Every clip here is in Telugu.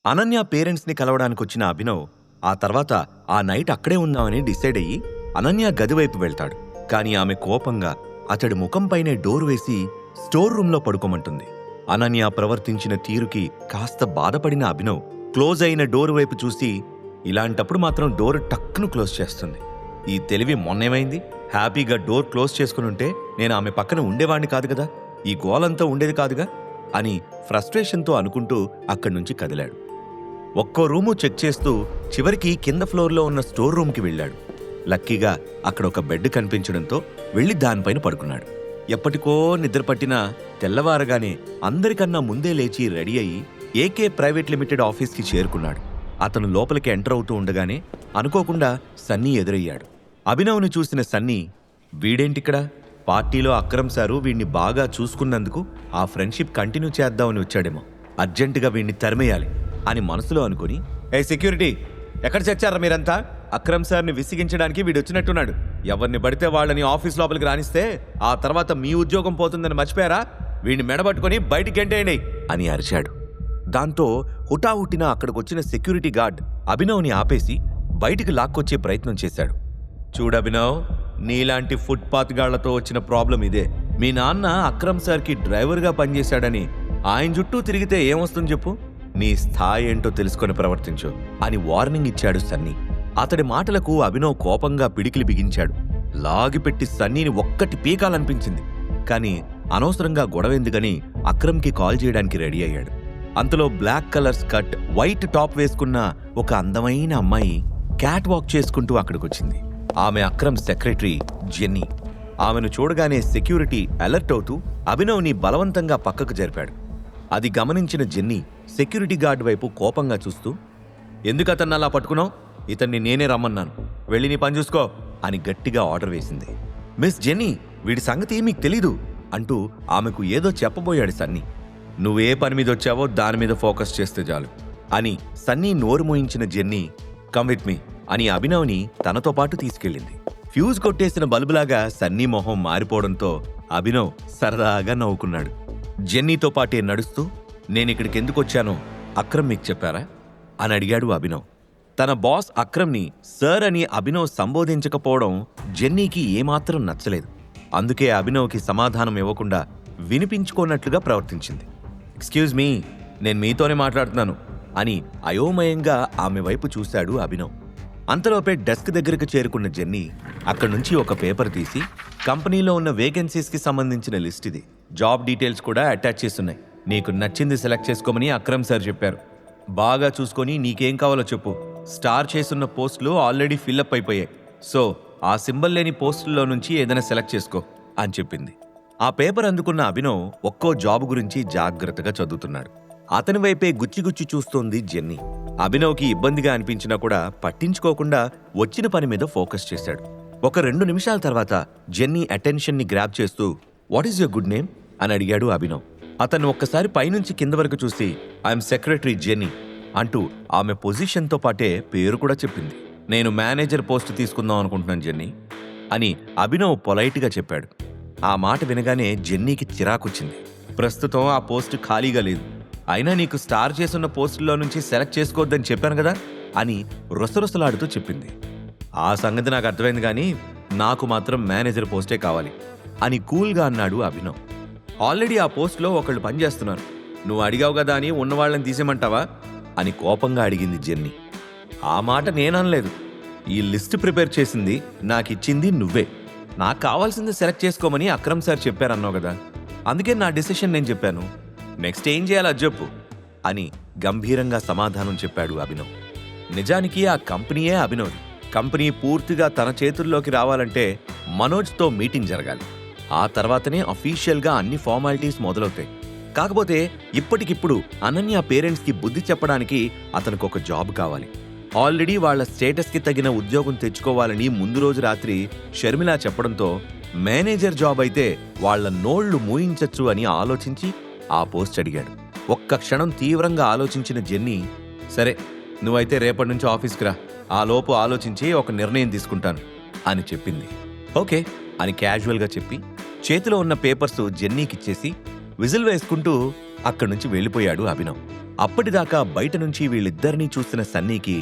అనన్య పేరెంట్స్ని కలవడానికొచ్చిన అభినవ్ ఆ తర్వాత ఆ నైట్ అక్కడే ఉందామని డిసైడ్ అయ్యి అనన్య గదివైపు వెళ్తాడు. కాని ఆమె కోపంగా అతడి ముఖంపైనే డోర్ వేసి స్టోర్ రూంలో పడుకోమంటుంది. అనన్య ప్రవర్తించిన తీరుకి కాస్త బాధపడిన అభినవ్ క్లోజ్ అయిన డోర్ వైపు చూసి ఇలాంటప్పుడు మాత్రం డోర్ టక్కును క్లోజ్ చేస్తుంది. ఈ తెలివి మొన్నేమైంది? హ్యాపీగా డోర్ క్లోజ్ చేసుకునుంటే నేను ఆమె పక్కన ఉండేవాణ్ణి కాదు కదా, ఈ గోలంతా ఉండేది కాదుగా అని ఫ్రస్ట్రేషన్తో అనుకుంటూ అక్కడి నుంచి కదిలాడు. ఒక్కో రూము చెక్ చేస్తూ చివరికి కింద ఫ్లోర్లో ఉన్న స్టోర్ రూమ్కి వెళ్ళాడు. లక్కీగా అక్కడ ఒక బెడ్ కనిపించడంతో వెళ్ళి దానిపైన పడుకున్నాడు. ఎప్పటికో నిద్రపట్టినా తెల్లవారగానే అందరికన్నా ముందే లేచి రెడీ అయ్యి ఏకే ప్రైవేట్ లిమిటెడ్ ఆఫీస్కి చేరుకున్నాడు. అతను లోపలికి ఎంటర్ అవుతూ ఉండగానే అనుకోకుండా సన్నీ ఎదురయ్యాడు. అభినవ్ని చూసిన సన్నీ, వీడేంటిక్కడ? పార్టీలో అక్రమ్ సారు వీణ్ణి బాగా చూసుకున్నందుకు ఆ ఫ్రెండ్షిప్ కంటిన్యూ చేద్దామని వచ్చాడేమో, అర్జెంటుగా వీణ్ణి తరిమేయాలి అని మనసులో అనుకుని, ఏ సెక్యూరిటీ, ఎక్కడ చచ్చారా మీరంతా? అక్రమ్ సార్ని విసిగించడానికి వీడొచ్చినట్టున్నాడు. ఎవరిని పడితే వాళ్ళని ఆఫీస్ లోపలికి రానిస్తే ఆ తర్వాత మీ ఉద్యోగం పోతుందని మర్చిపోయారా? వీడిని మెడబట్టుకుని బయటికి గెంటేయండి అని అరిచాడు. దాంతో హుటాహుటిన అక్కడికొచ్చిన సెక్యూరిటీ గార్డ్ అభినవ్ని ఆపేసి బయటికి లాక్కొచ్చే ప్రయత్నం చేశాడు. చూడభినవ్, నీలాంటి ఫుట్పాత్ గాళ్లతో వచ్చిన ప్రాబ్లం ఇదే. మీ నాన్న అక్రమ్ సార్కి డ్రైవర్గా పనిచేశాడని ఆయన చుట్టూ తిరిగితే ఏమొస్తుంది చెప్పు? నీ స్థాయి ఏంటో తెలుసుకొని ప్రవర్తించు అని వార్నింగ్ ఇచ్చాడు సన్నీ. అతడి మాటలకు అభినవ్ కోపంగా పిడికిలి బిగించాడు. లాగిపెట్టి సన్నీని ఒక్కటి పీకాలనిపించింది. కాని అనవసరంగా గొడవెందుకని అక్రమ్కి కాల్ చేయడానికి రెడీ అయ్యాడు. అంతలో black colour skirt, white top వేసుకున్న ఒక అందమైన అమ్మాయి క్యాట్ వాక్ చేసుకుంటూ అక్కడికొచ్చింది. ఆమె అక్రమ్ సెక్రటరీ జెన్నీ. ఆమెను చూడగానే సెక్యూరిటీ అలర్ట్ అవుతూ అభినవ్ని బలవంతంగా పక్కకు జరిపాడు. అది గమనించిన జెన్నీ సెక్యూరిటీ గార్డ్ వైపు కోపంగా చూస్తూ, ఎందుకు అతన్ని అలా పట్టుకున్నావు? ఇతన్ని నేనే రమ్మన్నాను, వెళ్ళి నీ పని చూసుకో అని గట్టిగా ఆర్డర్ వేసింది. మిస్ జెన్నీ, వీడి సంగతి మీకు తెలీదు అంటూ ఆమెకు ఏదో చెప్పబోయాడు సన్నీ. నువ్వే పని మీద వచ్చావో దాని మీద ఫోకస్ చేస్తే చాలు అని సన్నీ నోరు మోయించిన జెన్నీ కమ్ విత్ మీ అని అభినవ్ని తనతో పాటు తీసుకెళ్ళింది. ఫ్యూజ్ కొట్టేసిన బల్బులాగా సన్నీ మొహం మారిపోవడంతో అభినవ్ సరదాగా నవ్వుకున్నాడు. జెన్నీతో పాటే నడుస్తూ, నేనిక్కడికెందుకొచ్చానో అక్రమ్ మీకు చెప్పారా అని అడిగాడు అభినవ్. తన బాస్ అక్రమ్ని సర్ అని అభినవ్ సంబోధించకపోవడం జెన్నీకి ఏమాత్రం నచ్చలేదు. అందుకే అభినవ్కి సమాధానం ఇవ్వకుండా వినిపించుకోనట్లుగా ప్రవర్తించింది. ఎక్స్క్యూజ్ మీ, నేను మీతోనే మాట్లాడుతున్నాను అని అయోమయంగా ఆమె వైపు చూశాడు అభినవ్. అంతలోపే డెస్క్ దగ్గరకు చేరుకున్న జెన్నీ అక్కడి నుంచి ఒక పేపర్ తీసి, కంపెనీలో ఉన్న వేకెన్సీస్కి సంబంధించిన లిస్ట్ ఇది, జాబ్ డీటెయిల్స్ కూడా అటాచ్ చేస్తున్నాయి. నీకు నచ్చింది సెలెక్ట్ చేసుకోమని అక్రమ్ సార్ చెప్పారు. బాగా చూసుకొని నీకేం కావాలో చెప్పు. స్టార్ చేసున్న పోస్టులు ఆల్రెడీ ఫిల్అప్ అయిపోయాయి. సో ఆ సింబల్ లేని పోస్టుల్లో నుంచి ఏదైనా సెలెక్ట్ చేసుకో అని చెప్పింది. ఆ పేపర్ అందుకున్న అభినవ్ ఒక్కో జాబ్ గురించి జాగ్రత్తగా చదువుతున్నాడు. అతని వైపే గుచ్చిగుచ్చి చూస్తోంది జెన్నీ. అభినవ్కి ఇబ్బందిగా అనిపించినా కూడా పట్టించుకోకుండా వచ్చిన పని మీద ఫోకస్ చేశాడు. ఒక 2 నిమిషాల తర్వాత జెన్నీ అటెన్షన్ని గ్రాబ్ చేస్తూ, what is your good name అని అడిగాడు అభినవ్. అతను ఒక్కసారి పైనుంచి కింద వరకు చూసి, ఐఎమ్ సెక్రటరీ జెన్నీ అంటూ ఆమె పొజిషన్తో పాటే పేరు కూడా చెప్పింది. నేను మేనేజర్ పోస్ట్ తీసుకుందాం అనుకుంటున్నాను జెన్నీ అని అభినవ్ పొలైట్గా చెప్పాడు. ఆ మాట వినగానే జెన్నీకి చిరాకొచ్చింది. ప్రస్తుతం ఆ పోస్టు ఖాళీగా లేదు, అయినా నీకు స్టార్ చేసున్న పోస్టుల్లో నుంచి సెలెక్ట్ చేసుకోవద్దని చెప్పాను కదా అని రొసరొసలాడుతూ చెప్పింది. ఆ సంగతి నాకు అర్థమైంది, కానీ నాకు మాత్రం మేనేజర్ పోస్టే కావాలి అని కూల్గా అన్నాడు అభినవ్. ఆల్రెడీ ఆ పోస్టులో ఒకళ్ళు పనిచేస్తున్నారు, నువ్వు అడిగావు కదా అని ఉన్నవాళ్ళని తీసేయమంటావా అని కోపంగా అడిగింది జెన్నీ. ఆ మాట నేననలేదు, ఈ లిస్ట్ ప్రిపేర్ చేసింది నాకిచ్చింది నువ్వే. నాకు కావాల్సింది సెలెక్ట్ చేసుకోమని అక్రమ్ సార్ చెప్పారన్నావు కదా, అందుకే నా డిసిషన్ నేను చెప్పాను. నెక్స్ట్ ఏం చేయాలో అది చెప్పు అని గంభీరంగా సమాధానం చెప్పాడు అభినవ్. నిజానికి ఆ కంపెనీయే అభినవ్. కంపెనీ పూర్తిగా తన చేతుల్లోకి రావాలంటే మనోజ్తో మీటింగ్ జరగాలి. ఆ తర్వాతనే అఫీషియల్గా అన్ని ఫార్మాలిటీస్ మొదలవుతాయి. కాకపోతే ఇప్పటికిప్పుడు అనన్య పేరెంట్స్కి బుద్ధి చెప్పడానికి అతనికి ఒక జాబ్ కావాలి. ఆల్రెడీ వాళ్ల స్టేటస్కి తగిన ఉద్యోగం తెచ్చుకోవాలని ముందు రోజు రాత్రి షర్మిల చెప్పడంతో మేనేజర్ జాబ్ అయితే వాళ్ల నోళ్లు మూయించచ్చు అని ఆలోచించి ఆ పోస్ట్ అడిగాడు. ఒక్క క్షణం తీవ్రంగా ఆలోచించిన జెన్నీ, సరే నువ్వైతే రేపటి నుంచి ఆఫీస్కి రా, ఆ లోపు ఆలోచించి ఒక నిర్ణయం తీసుకుంటాను అని చెప్పింది. ఓకే అని క్యాజువల్గా చెప్పి చేతిలో ఉన్న పేపర్స్ జెన్నీకిచ్చేసి విజిల్ వేసుకుంటూ అక్కడి నుంచి వెళ్ళిపోయాడు అభినవ్. అప్పటిదాకా బయట నుంచి వీళ్ళిద్దరినీ చూస్తున్న సన్నీకి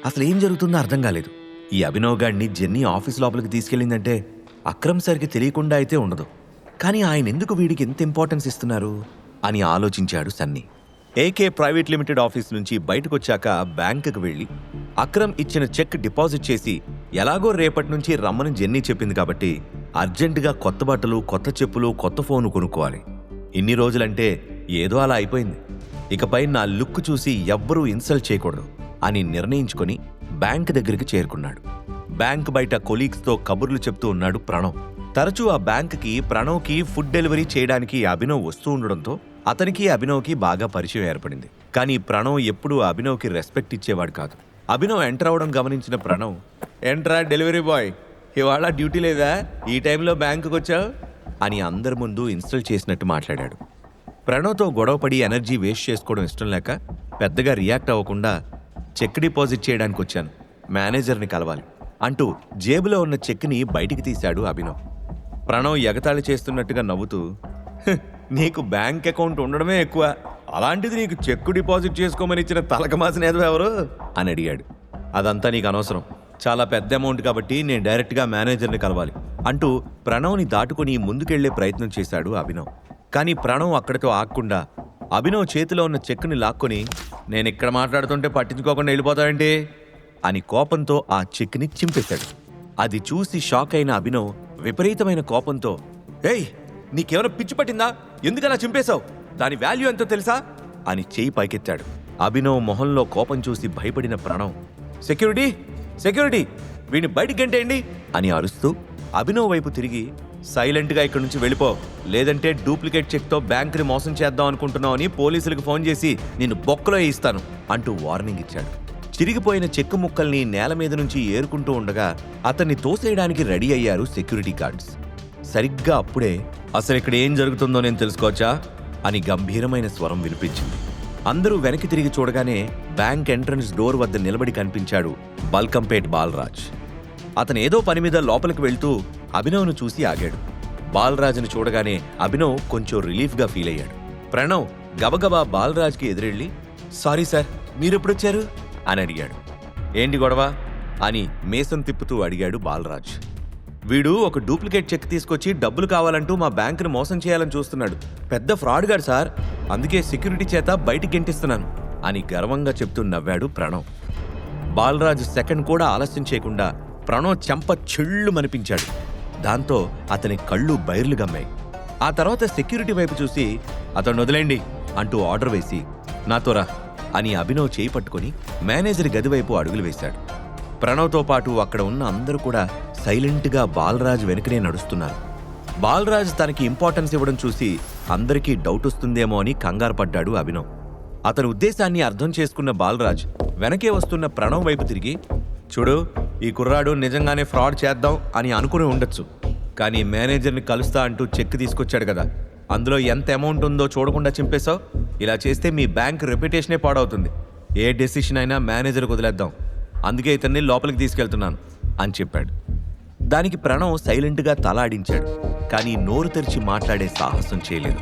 అసలేం జరుగుతుందో అర్థం కాలేదు. ఈ అభినవ్ గాడిని జెన్నీ ఆఫీస్ లోపలికి తీసుకెళ్ళిందంటే అక్రమ్ సరికి తెలియకుండా అయితే ఉండదు. కానీ ఆయన ఎందుకు వీడికి ఎంత ఇంపార్టెన్స్ ఇస్తున్నారు అని ఆలోచించాడు Sunny. AK private limited office నుంచి బయటకొచ్చాక బ్యాంకుకు వెళ్ళి అక్రమ్ ఇచ్చిన చెక్ డిపాజిట్ చేసి ఎలాగో రేపటి నుంచి రమ్మని జెన్నీ చెప్పింది కాబట్టి అర్జెంటుగా కొత్త బట్టలు, కొత్త చెప్పులు, కొత్త ఫోను కొనుక్కోవాలి. ఇన్ని రోజులంటే ఏదో అలా అయిపోయింది. ఇకపై నా లుక్ చూసి ఎవ్వరూ ఇన్సల్ట్ చేయకూడదు అని నిర్ణయించుకొని బ్యాంక్ దగ్గరికి చేరుకున్నాడు. బ్యాంక్ బయట కొలీగ్స్తో కబుర్లు చెప్తూ ఉన్నాడు ప్రణవ్. తరచూ ఆ బ్యాంక్కి ప్రణవ్కి ఫుడ్ డెలివరీ చేయడానికి అభినవ్ వస్తూ ఉండడంతో అతనికి అభినవ్కి బాగా పరిచయం ఏర్పడింది. కానీ ప్రణవ్ ఎప్పుడూ అభినవ్కి రెస్పెక్ట్ ఇచ్చేవాడు కాదు. అభినవ్ ఎంటర్ అవడం గమనించిన ప్రణవ్, ఎంట్రా డెలివరీ బాయ్, ఇవాళ డ్యూటీ లేదా, ఈ టైంలో బ్యాంకుకి వచ్చావు అని అందరి ముందు ఇన్సల్ట్ చేసినట్టు మాట్లాడాడు. ప్రణవ్తో గొడవపడి ఎనర్జీ వేస్ట్ చేసుకోవడం ఇష్టం లేక పెద్దగా రియాక్ట్ అవ్వకుండా చెక్ డిపాజిట్ చేయడానికి వచ్చాను, మేనేజర్ని కలవాలి అంటూ జేబులో ఉన్న చెక్ని బయటికి తీశాడు అభినవ్. ప్రణవ్ ఎగతాళి చేస్తున్నట్టుగా నవ్వుతూ, నీకు బ్యాంక్ అకౌంట్ ఉండడమే ఎక్కువ, అలాంటిది నీకు చెక్కు డిపాజిట్ చేసుకోమని ఇచ్చిన తలకమాసినేదో ఎవరు అని అడిగాడు. అదంతా నీకు అనవసరం, చాలా పెద్ద అమౌంట్ కాబట్టి నేను డైరెక్ట్గా మేనేజర్ని కలవాలి అంటూ ప్రణవ్ని దాటుకుని ముందుకెళ్లే ప్రయత్నం చేశాడు అభినవ్. కానీ ప్రణవ్ అక్కడితో ఆగకుండా అభినవ్ చేతిలో ఉన్న చెక్కుని లాక్కొని, నేను ఇక్కడ మాట్లాడుతుంటే పట్టించుకోకుండా వెళ్ళిపోతావేంటి అని కోపంతో ఆ చెక్ని చింపేశాడు. అది చూసి షాక్ అయిన అభినవ్ విపరీతమైన కోపంతో, ఏయ్ నీకేమైనా పిచ్చి పట్టిందా, ఎందుకలా చింపేశావు, దాని వాల్యూ ఎంతో తెలుసా అని చేయి పైకెత్తాడు. అభినవ్ మొహంలో కోపం చూసి భయపడిన ప్రణవ్, సెక్యూరిటీ సెక్యూరిటీ వీడిని బయటికి గంటేయండి అని అరుస్తూ అభినవ్ వైపు తిరిగి, సైలెంట్గా ఇక్కడి నుంచి వెళ్ళిపో, లేదంటే డూప్లికేట్ చెక్తో బ్యాంకుని మోసం చేద్దాం అనుకుంటున్నావు అని పోలీసులకు ఫోన్ చేసి నిన్ను బొక్కలో వేయిస్తాను అంటూ వార్నింగ్ ఇచ్చాడు. చిరిగిపోయిన చెక్కు ముక్కల్ని నేల మీద నుంచి ఏరుకుంటూ ఉండగా అతన్ని తోసేయడానికి రెడీ అయ్యారు సెక్యూరిటీ గార్డ్స్. సరిగ్గా అప్పుడే, అసలు ఇక్కడ ఏం జరుగుతుందో నేను తెలుసుకోవచ్చా అని గంభీరమైన స్వరం వినిపించింది. అందరూ వెనక్కి తిరిగి చూడగానే బ్యాంక్ ఎంట్రన్స్ డోర్ వద్ద నిలబడి కనిపించాడు బల్కంపేట్ బాలరాజ్. అతను ఏదో పని మీద లోపలికి వెళ్తూ అభినవ్ను చూసి ఆగాడు. బాలరాజ్ని చూడగానే అభినవ్ కొంచెం రిలీఫ్గా ఫీల్ అయ్యాడు. ప్రణవ్ గబగబా బాలరాజ్కి ఎదురెళ్ళి, సారీ సార్, మీరెప్పుడొచ్చారు అని అడిగాడు. ఏంటి గొడవ అని మేసం తిప్పుతూ అడిగాడు బాలరాజ్. వీడు ఒక డూప్లికేట్ చెక్ తీసుకొచ్చి డబ్బులు కావాలంటూ మా బ్యాంకును మోసం చేయాలని చూస్తున్నాడు, పెద్ద ఫ్రాడ్ గాడు సార్, అందుకే సెక్యూరిటీ చేత బయటికి గెంటిస్తున్నాను అని గర్వంగా చెప్తూ నవ్వాడు ప్రణవ్. బాలరాజ్ సెకండ్ కూడా ఆలస్యం చేయకుండా ప్రణవ్ చెంప చిళ్ళు మనిపించాడు. దాంతో అతని కళ్ళు బైర్లు గమ్మాయి. ఆ తర్వాత సెక్యూరిటీ వైపు చూసి, అతను వదిలేండి అంటూ ఆర్డర్ వేసి, నాతో రా అని అభినవ్ చేయి పట్టుకుని మేనేజర్ గది వైపు అడుగులు వేశాడు. ప్రణవ్తో పాటు అక్కడ ఉన్న అందరూ కూడా సైలెంట్గా బాలరాజ్ వెనుకనే నడుస్తున్నారు. బాలరాజ్ తనకి ఇంపార్టెన్స్ ఇవ్వడం చూసి అందరికీ డౌట్ వస్తుందేమో అని కంగారు పడ్డాడు అభినవ్. అతని ఉద్దేశాన్ని అర్థం చేసుకున్న బాలరాజ్ వెనకే వస్తున్న ప్రణవ్ వైపు తిరిగి, చూడు, ఈ కుర్రాడు నిజంగానే ఫ్రాడ్ చేద్దాం అని అనుకుని ఉండొచ్చు, కానీ మేనేజర్ని కలుస్తా అంటూ చెక్ తీసుకొచ్చాడు కదా, అందులో ఎంత అమౌంట్ ఉందో చూడకుండా చింపేశావు, ఇలా చేస్తే మీ బ్యాంక్ రెప్యుటేషనే పాడవుతుంది, ఏ డెసిషన్ అయినా మేనేజర్కి వదిలేద్దాం, అందుకే ఇతన్ని లోపలికి తీసుకెళ్తున్నాను అని చెప్పాడు. దానికి ప్రణవ్ సైలెంట్గా తలాడించాడు, కానీ నోరు తెరిచి మాట్లాడే సాహసం చేయలేదు.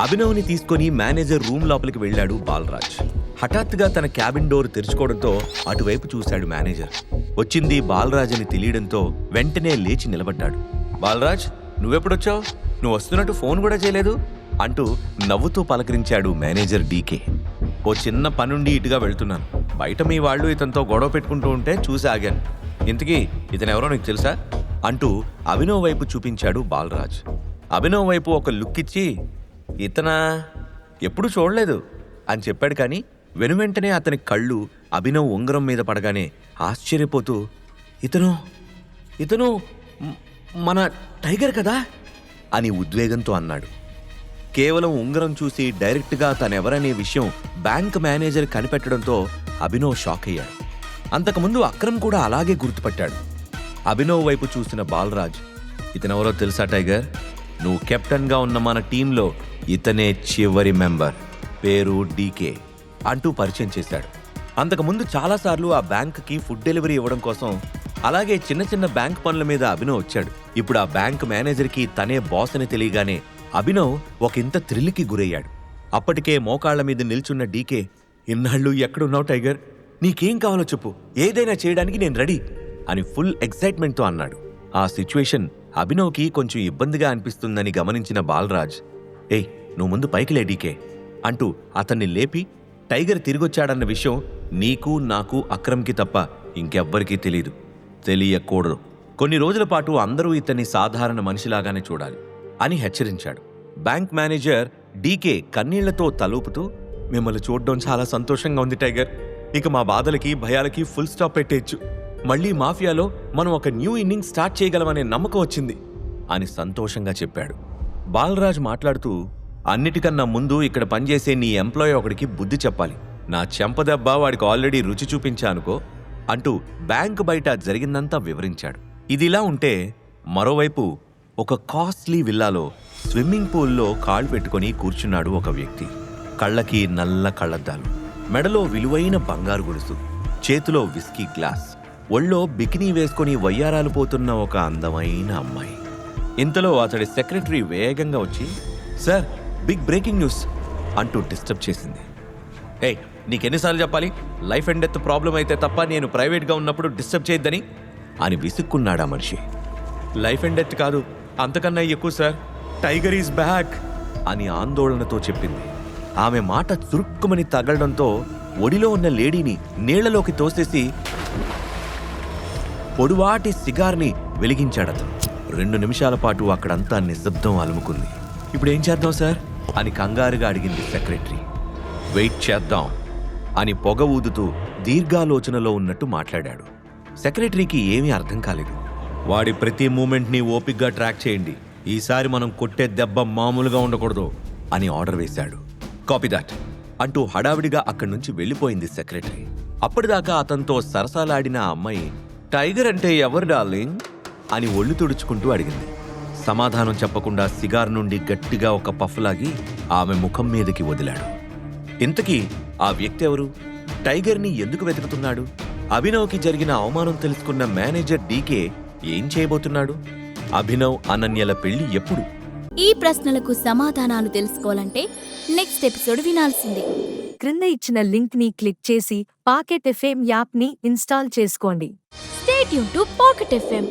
అభినవ్ని తీసుకుని మేనేజర్ రూమ్ లోపలికి వెళ్ళాడు బాలరాజ్. హఠాత్తుగా తన క్యాబిన్ డోర్ తెరుచుకోవడంతో అటువైపు చూశాడు మేనేజర్. వచ్చింది బాలరాజ్ అని తెలియడంతో వెంటనే లేచి నిలబడ్డాడు. బాలరాజ్, నువ్వెప్పుడొచ్చావు, నువ్వు వస్తున్నట్టు ఫోన్ కూడా చేయలేదు అంటూ నవ్వుతూ పలకరించాడు మేనేజర్ డీకే. ఓ చిన్న పనుండి ఇటుగా వెళ్తున్నాను, బయట మీ వాళ్ళు ఇతనితో గొడవ పెట్టుకుంటూ ఉంటే చూసి ఆగాను, ఇంతకీ ఇతనెవరో నీకు తెలుసా అంటూ అభినవ్ వైపు చూపించాడు బాలరాజ్. అభినవ్ వైపు ఒక లుక్ ఇచ్చి, ఇతనా, ఎప్పుడూ చూడలేదు అని చెప్పాడు. కానీ వెనువెంటనే అతని కళ్ళు అభినవ్ ఉంగరం మీద పడగానే ఆశ్చర్యపోతూ, ఇతను మన టైగర్ కదా అని ఉద్వేగంతో అన్నాడు. కేవలం ఉంగరం చూసి డైరెక్ట్గా తనెవరనే విషయం బ్యాంక్ మేనేజర్ కనిపెట్టడంతో అభినవ్ షాక్ అయ్యాడు. అంతకుముందు అక్రమ్ కూడా అలాగే గుర్తుపట్టాడు. అభినవ్ వైపు చూసిన బాలరాజ్, ఇతనెవరో తెలుసా టైగర్, నువ్వు కెప్టెన్గా ఉన్న మన టీంలో ఇతనే చివరి మెంబర్, పేరు డీకే అంటూ పరిచయం చేశాడు. అంతకుముందు చాలాసార్లు ఆ బ్యాంక్కి ఫుడ్ డెలివరీ ఇవ్వడం కోసం, అలాగే చిన్న చిన్న బ్యాంక్ పనుల మీద అభినవ్ వచ్చాడు. ఇప్పుడు ఆ బ్యాంక్ మేనేజర్కి తనే బాస్ అని తెలియగానే అభినవ్ ఒకంత థ్రిల్కి గురయ్యాడు. అప్పటికే మోకాళ్ల మీద నిల్చున్న డీకే, ఇన్నాళ్ళు ఎక్కడున్నావు టైగర్? నీకేం కావాలో చెప్పు, ఏదైనా చేయడానికి నేను రెడీ అని ఫుల్ ఎక్సైట్మెంట్తో అన్నాడు. ఆ సిచ్యువేషన్ అభినవ్కి కొంచెం ఇబ్బందిగా అనిపిస్తుందని గమనించిన బాలరాజ్, ఏయ్ నువ్వు ముందు పైకి లే డీకే అంటూ అతన్ని లేపి, టైగర్ తిరిగొచ్చాడన్న విషయం నీకు నాకు అక్రమ్కి తప్ప ఇంకెవ్వరికీ తెలీదు, తెలియకూడదు. కొన్ని రోజుల పాటు అందరూ ఇతన్ని సాధారణ మనిషిలాగానే చూడాలి అని హెచ్చరించాడు. బ్యాంక్ మేనేజర్ డీకే కన్నీళ్లతో తలూపుతూ, మిమ్మల్ని చూడడం చాలా సంతోషంగా ఉంది టైగర్. ఇక మా బాధలకి భయాలకి ఫుల్ స్టాప్ పెట్టేయచ్చు. మళ్ళీ మాఫియాలో మనం ఒక న్యూ ఇన్నింగ్ స్టార్ట్ చేయగలమనే నమ్మకం వచ్చింది అని సంతోషంగా చెప్పాడు. బాలరాజ్ మాట్లాడుతూ, అన్నిటికన్నా ముందు ఇక్కడ పనిచేసే నీ ఎంప్లాయీ ఒకడికి బుద్ధి చెప్పాలి. నా చెంపదెబ్బ వాడికి ఆల్రెడీ రుచి చూపించానుకో అంటూ బ్యాంకు బయట జరిగిందంతా వివరించాడు. ఇదిలా ఉంటే మరోవైపు ఒక కాస్ట్లీ విల్లాలో స్విమ్మింగ్ పూల్లో కాళ్ళు పెట్టుకుని కూర్చున్నాడు ఒక వ్యక్తి. కళ్ళకి నల్ల కళ్ళద్దాలు, మెడలో విలువైన బంగారు గొలుసు, చేతిలో విస్కీ గ్లాస్, ఒళ్ళో బికినీ వేసుకుని వయ్యారాలు పోతున్న ఒక అందమైన అమ్మాయి. ఇంతలో అతడి సెక్రటరీ వేగంగా వచ్చి, సార్ బిగ్ బ్రేకింగ్ న్యూస్ అంటూ డిస్టర్బ్ చేసింది. ఏయ్ నీకెన్నిసార్లు చెప్పాలి, లైఫ్ అండ్ డెత్ ప్రాబ్లం అయితే తప్ప నేను ప్రైవేట్గా ఉన్నప్పుడు డిస్టర్బ్ చేయొద్దని అని విసుక్కున్నాడా మనిషి. లైఫ్ అండ్ డెత్ కాదు, అంతకన్నా ఎక్కువ సార్, టైగర్ ఈజ్ బ్యాక్ అని ఆందోళనతో చెప్పింది. ఆమె మాట చురుక్కుమని తగలడంతో ఒడిలో ఉన్న లేడీని నీళ్లలోకి తోసేసి పొడువాటి సిగార్ని వెలిగించాడతను. 2 నిమిషాల పాటు అక్కడంతా నిశ్శబ్దం అలుముకుంది. ఇప్పుడేం చేద్దాం సార్ అని కంగారుగా అడిగింది సెక్రటరీ. వెయిట్ చేద్దాం అని పొగ ఊదుతూ దీర్ఘాలోచనలో ఉన్నట్టు మాట్లాడాడు. సెక్రటరీకి ఏమీ అర్థం కాలేదు. వాడి ప్రతి మూమెంట్ని ఓపిగ్గా ట్రాక్ చేయండి, ఈసారి మనం కొట్టే దెబ్బ మామూలుగా ఉండకూడదు అని ఆర్డర్ వేశాడు. కాపీ దాట్ అంటూ హడావిడిగా అక్కడి నుంచి వెళ్ళిపోయింది సెక్రటరీ. అప్పటిదాకా అతనితో సరసాలాడిన ఆ అమ్మాయి, టైగర్ అంటే ఎవరు డార్లింగ్ అని ఒళ్ళు తుడుచుకుంటూ అడిగింది. సమాధానం చెప్పకుండా సిగార్ నుండి గట్టిగా ఒక పఫ్ లాగి ఆమె ముఖం మీదకి వదిలాడు. ఇంతకీ ఆ వ్యక్తి ఎవరు? టైగర్ని ఎందుకు వెతుకుతున్నాడు? అభినవ్కి జరిగిన అవమానం తెలుసుకున్న మేనేజర్ డీకే ఏం చేయబోతున్నాడు? అభినవ్ అనన్యల పెళ్లి ఎప్పుడు? ఈ ప్రశ్నలకు సమాధానాలు తెలుసుకోవాలంటే నెక్స్ట్ ఎపిసోడ్ వినాల్సిందే. క్రింద ఇచ్చిన లింక్ ని క్లిక్ చేసి పాకెట్ ఎఫ్ఎం యాప్ ని ఇన్స్టాల్ చేసుకోండి. Stay tune to pocket FM.